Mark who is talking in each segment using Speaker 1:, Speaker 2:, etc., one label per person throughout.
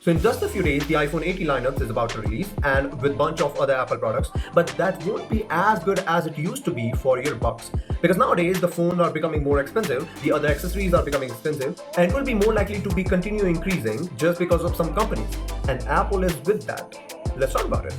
Speaker 1: So in just a few days, the iPhone 18 lineup is about to release and with bunch of other Apple products, but that won't be as good as it used to be for your bucks. Because nowadays the phones are becoming more expensive, the other accessories are becoming expensive, and it will be more likely to be continue increasing just because of some companies. And Apple is with that. Let's talk about it.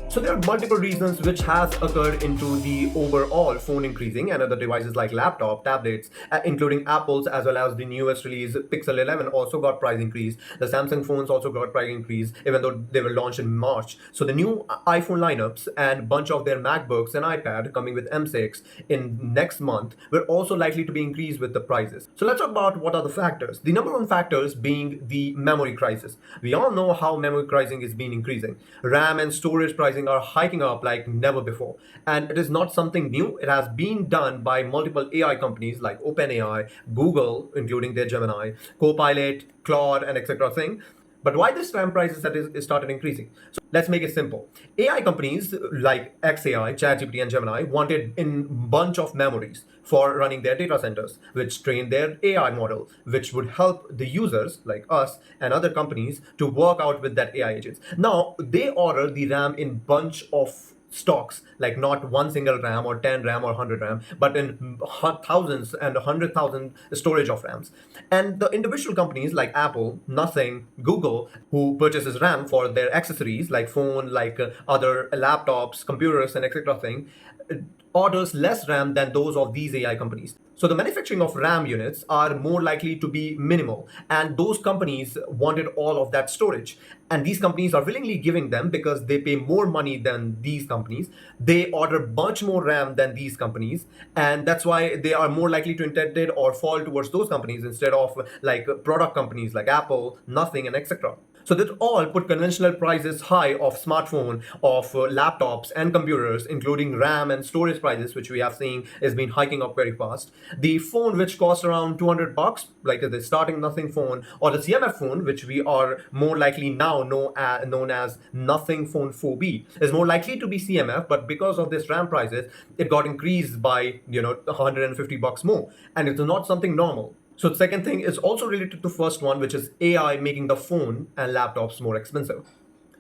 Speaker 1: So there are multiple reasons which has occurred into the overall phone increasing, and other devices like laptop, tablets, including Apple's as well as the newest release Pixel 11 also got price increase. The Samsung phones also got price increase even though they were launched in March. So the new iPhone lineups and bunch of their MacBooks and iPad coming with M6 in next month were also likely to be increased with the prices. So let's talk about what are the factors. The number one factors being the memory crisis. We all know how memory pricing is being increasing. RAM and storage pricing are hiking up like never before. And it is not something new. It has been done by multiple AI companies like OpenAI, Google, including their Gemini, Copilot, Claude, and etc. thing. But why this RAM prices that is started increasing? So let's make it simple. AI companies like XAI, ChatGPT, and Gemini wanted in bunch of memories for running their data centers, which train their AI model, which would help the users like us and other companies to work out with that AI agents. Now they order the RAM in bunch of stocks, like not one single RAM or 10 RAM or 100 RAM, but in thousands and 100,000 storage of RAMs. And the individual companies like Apple, Nothing, Google, who purchases RAM for their accessories like phone, like other laptops, computers, and etc. thing, orders less RAM than those of these AI companies. So the manufacturing of RAM units are more likely to be minimal, and those companies wanted all of that storage. And these companies are willingly giving them because they pay more money than these companies. They order much more RAM than these companies, and that's why they are more likely to intended or fall towards those companies instead of like product companies like Apple, Nothing, and etc. So that all put conventional prices high of smartphone, of laptops and computers, including RAM and storage prices, which we have seen is been hiking up very fast. The phone which costs around 200 bucks, like the starting Nothing phone, or the CMF phone, which we are more likely now known as Nothing Phone 4B, is more likely to be CMF, but because of this RAM prices, it got increased by 150 bucks more, and it's not something normal. So the second thing is also related to first one, which is AI making the phone and laptops more expensive.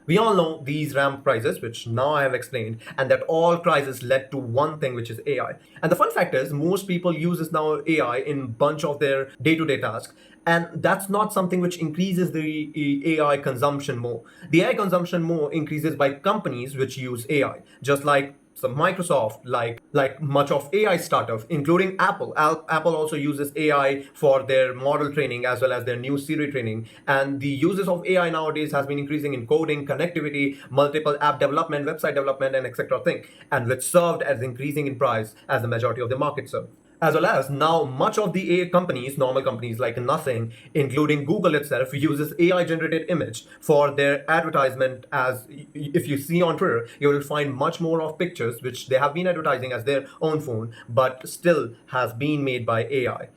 Speaker 1: We all know these RAM prices, which now I have explained, and that all prices led to one thing, which is AI. And the fun fact is, most people uses now AI in bunch of their day-to-day tasks, and that's not something which increases the AI consumption more. The AI consumption more increases by companies which use AI, just like some Microsoft, like much of AI startups, including Apple. Apple also uses AI for their model training as well as their new Siri training. And the uses of AI nowadays has been increasing in coding, connectivity, multiple app development, website development, and etc. thing, and which served as increasing in price as the majority of the market served. As well as now much of the AI companies, normal companies like Nothing, including Google itself, uses AI generated image for their advertisement. As if you see on Twitter, you will find much more of pictures which they have been advertising as their own phone, but still has been made by AI.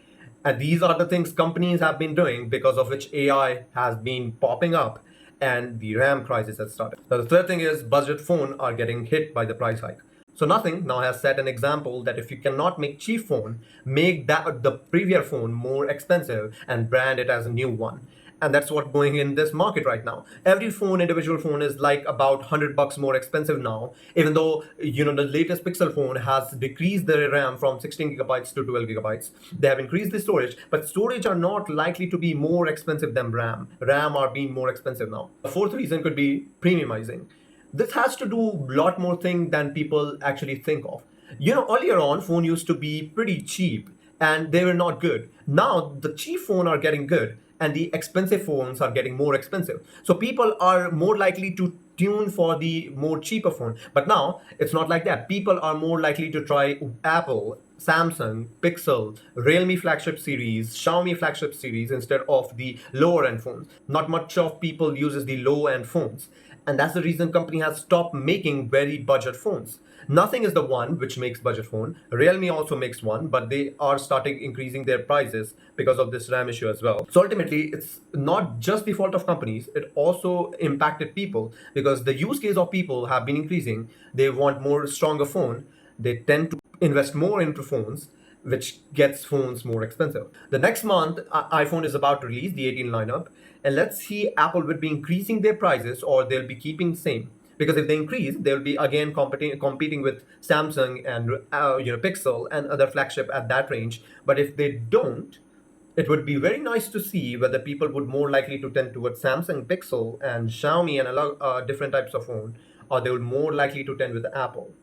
Speaker 1: And these are the things companies have been doing, because of which AI has been popping up and the RAM crisis has started. Now, the third thing is budget phone are getting hit by the price hike. So Nothing now has set an example that if you cannot make cheap phone, make that the previous phone more expensive and brand it as a new one. And that's what going in this market right now. Every phone, individual phone, is like about 100 bucks more expensive now, even though the latest Pixel phone has decreased the RAM from 16 gigabytes to 12 gigabytes. They have increased the storage, but storage are not likely to be more expensive than RAM. RAM are being more expensive now. The fourth reason could be premiumizing. This has to do a lot more thing than people actually think of. Earlier on, phone used to be pretty cheap and they were not good. Now the cheap phone are getting good and the expensive phones are getting more expensive. So people are more likely to tune for the more cheaper phone. But now it's not like that. People are more likely to try Apple, Samsung, Pixel, Realme flagship series, Xiaomi flagship series instead of the lower end phones. Not much of people uses the low end phones. And that's the reason company has stopped making very budget phones. Nothing is the one which makes budget phone. Realme also makes one, but they are starting increasing their prices because of this RAM issue as well. So ultimately, it's not just the fault of companies, it also impacted people, because the use case of people have been increasing. They want more stronger phone. They tend to invest more into phones, which gets phones more expensive. The next month, iPhone is about to release the 18 lineup, And let's see, Apple would be increasing their prices or they'll be keeping same. Because if they increase, they'll be again competing with Samsung and Pixel and other flagship at that range. But if they don't, it would be very nice to see whether people would more likely to tend towards Samsung, Pixel, and Xiaomi and a lot different types of phone, or they would more likely to tend with Apple.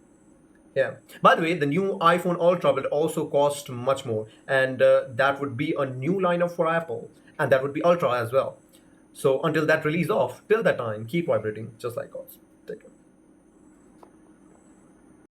Speaker 1: Yeah. By the way, the new iPhone Ultra will also cost much more, and that would be a new lineup for Apple, and that would be Ultra as well. So until that release off, till that time, keep vibrating just like us.